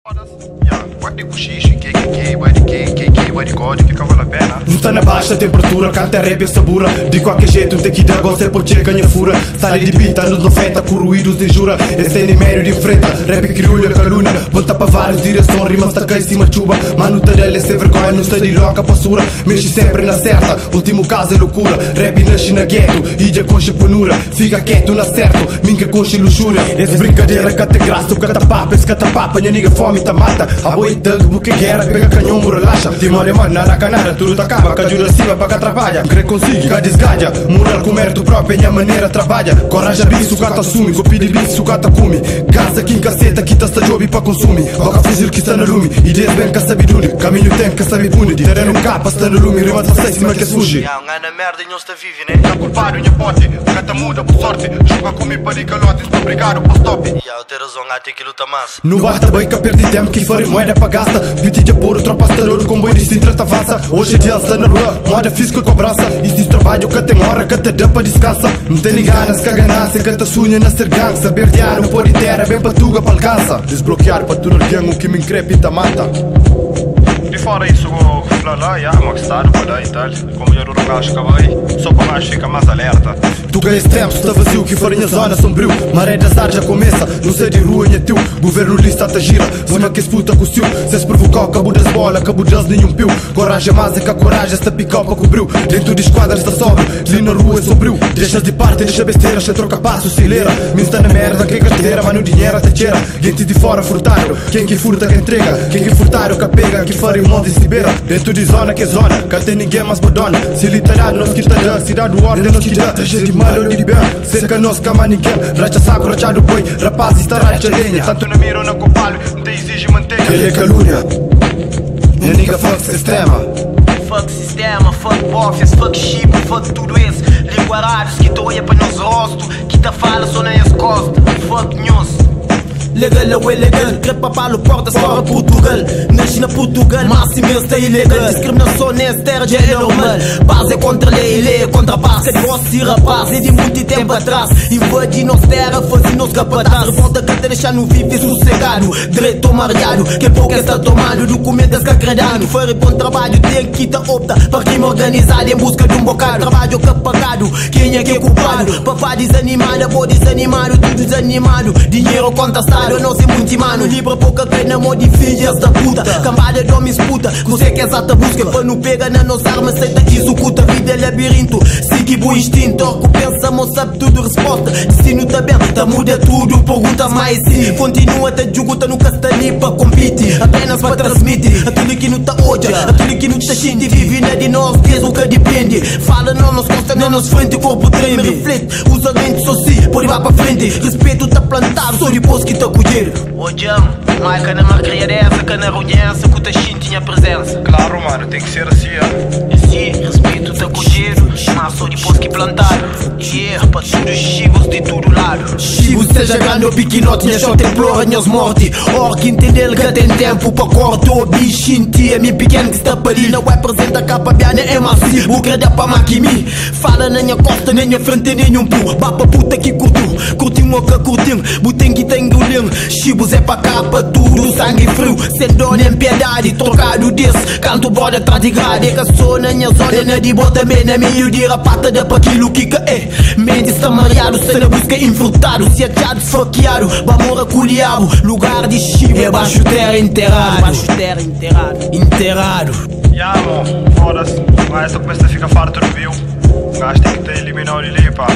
Guardi cochiche, vai de código, fica vale a pena. Luta na baixa temperatura, canta rap e sabura. De qualquer jeito tem que dar gosto, é por chegar ganha fura. Sale de beat, anos 90, com ruídos de jura. Esse é inimério de frente, rap crioulo, calúnia. Volta para várias direções, rimas tá cá em cima chuva. Mano tá dele, sem vergonha, não está de roca passura. Mexe sempre na certa, último caso é loucura. Rap nasce na gueto, ija concha panura. Fica quieto na certo, minha concha luxúria. Esse brincadeira, cata graça, cata papa, esse cata papa. Minha nigga fome tá mata. A boi tango, buque guerra, pega canhão, relaxa. Timore mano, na canara, tudo acaba. Que ajuda cima para que trabalha. Crê consigo, que desgalha. Moral comer tu própria, minha maneira trabalha. Coragem bicho, cata assume. Copi de bicho, cata come. Casa aqui em caceta, que tá job para consumir. Boca fuzil que está no lume. Ideias bem que sabe dune. Caminho tem que sabe pune. Terreno capa, está no lume. Rima tá seis, mas que surge. Na merda e não está vive, né? Tá culpado, minha pote. Cata muda por sorte. Joga comigo para de calote. Estou obrigado por stop. Eu tenho razão, tem que lutar mais. Não basta bem que perdi tempo. Que fora moeda para gasta. Beauty de puro, tropa estaloro. Comboio de cintra tá avança. Hoje é dia está na rua. Moda física cobrança. Existe trabalho que tem hora que te dá para descansa. Não tem nem ganas que a ganância. Que te sunha na ser gang. Saber diário, pôr inteira. Bem para tuga para alcança. Desbloquear para tu não o que me increpa e te mata. De fora isso, vou lá, mas está no poder e tal. Como eu não acho que vai, só para mais fica mais alerta. Tu ganhas tempo, está vazio, que fora minha zona sombrio. Maré das artes já começa, não sei de rua nem teu. Governo lista tá gira, zona que esputa com o seu. Se se provocar, cabo das bolas, cabo das nenhum pio. Coragem mais é que a coragem, esta pica para cobriu. Dentro de esquadra está sóbrio, ali na rua é sombrio. Deixas de parte, deixa besteira, se troca passo, se lera. Me está na merda, quem carteira, mas no dinheiro até cheira. Gente de fora furtaram, quem que furta que entrega. Quem que furtaram que pega, que fora o monte se beira. Dentro de zona que é zona, cá tem ninguém mais bodona. Se literário, nós que tá dando, cidade do ordem, nós que dá. Tá cheio de mal ou de bem, cerca nós cama ninguém. Racha saco, racha do boi, rapaz está racha lenha. Tanto na mira ou na copalho, não te exige manteiga. Ele é calúnia, minha nigga fuck sistema. Fuck sistema, fuck boffias, fuck chip, fuck tudo isso. Linguarários que tu olha para nos rostos, que te fala só nas costas. Fuck news. Legal ou ilegal, crepa para o porta fora Portugal. Nasci na Portugal, mas imenso é ilegal. Discriminação nessa terra já é normal. Paz é contra lei, lei é contra paz. Que negócio e rapaz, é de muito tempo atrás. Invade nossa terra, faz nos capataz. Revolta que te deixa no vive sossegado. Direito ao mariado, que pouco está tomando. Documentos que acreditando. Foi bom trabalho, tem que te opta. Para crime organizado em busca de um bocado. Trabalho que pagado, quem é que é culpado? Papá desanimado, boa desanimado, tudo desanimado. Dinheiro contestado. Eu não sei muito mano, livre pouca que na mão de filhas da puta. Cambada de homens puta, você que exata busca. Para não pegar na nossa arma, aceita executa. Vida é labirinto, siga o instinto. O que pensamos sabe tudo resposta. Destino tá bem, tá muda tudo. Pergunta mais sim, continua te juguta nunca está ali para compete. Apenas para transmitir aquilo que não tá odia, aquilo que não tá xinde. Vive na de nós, diz o que depende. Fala não nos consta, não nos frente, o corpo treme. Reflete, usa mente só si, pode ir para frente. Respeito tá plantado, só depois que tá colher. Ô Jam, não é que na macria dessa, que na reunião, que o Tachin tinha presença. Claro, mano, tem que ser assim, E sim, respeito tá colher, mas só depois que plantar. E é para todos os chivos de todo lado. Chivo seja grande ou pequeno, tinha só templora, minhas mortes. Or que entender que tem tempo para cortar o bichinho. É minha pequeno que está para ali, não é presente a capa, biana é macio. O credo é para maquimi. Fala na minha costa, na minha frente, nenhum pu. Bapa puta que curtiu, curtiu o que curtiu. Butem que tem golinho. Chibos é pra capa, tudo sangue frio. Sem dor nem piedade, trocado desse. Canto bode atrás de grade, que sou na minha zona, na de bota também na meio de rapata. Dá para aquilo que é. Mente está mareado, se na busca infruntado. Se achado, faqueado, vamos recolhiado. Lugar de chibo, é baixo terra enterrado. Baixo terra enterrado. Enterrado. Amor, foda-se. Mas essa começa a ficar farto do viu. O gajo tem que te eliminar o ali, pá.